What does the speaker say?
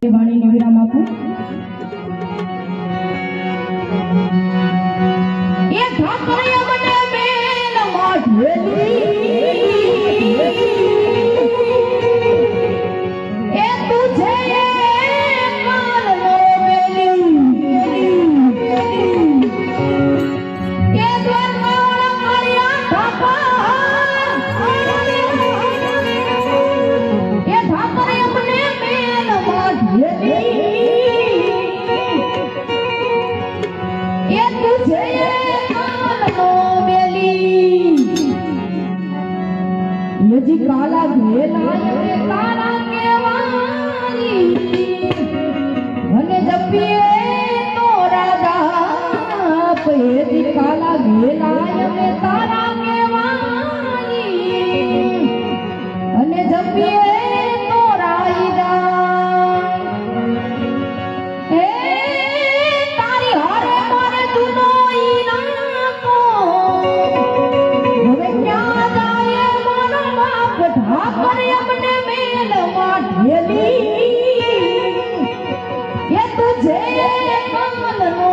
મારી વાણીને વિરામ આપું. એ ઠાકરિયા મને મેલ માઢેલી એ તુજે કાલનો મેલી એ દ્વારકા મારિયા ઠાકર એ ઠાકરિયા મને મેલ માઢેલી એ તુજે યજી કાલા ઘેલા યે તારા કેવાની મને જપીએ તો રાજા પેજી કાલા ઘેલા યે તારા કેવાની મને જપીએ તો રાજા એ તારી હારે મારે જુનો ઈ નાકો હવે ક્યાં જાય ઠાકર અમને મેલ માઢેલી એ તુજે કાલનો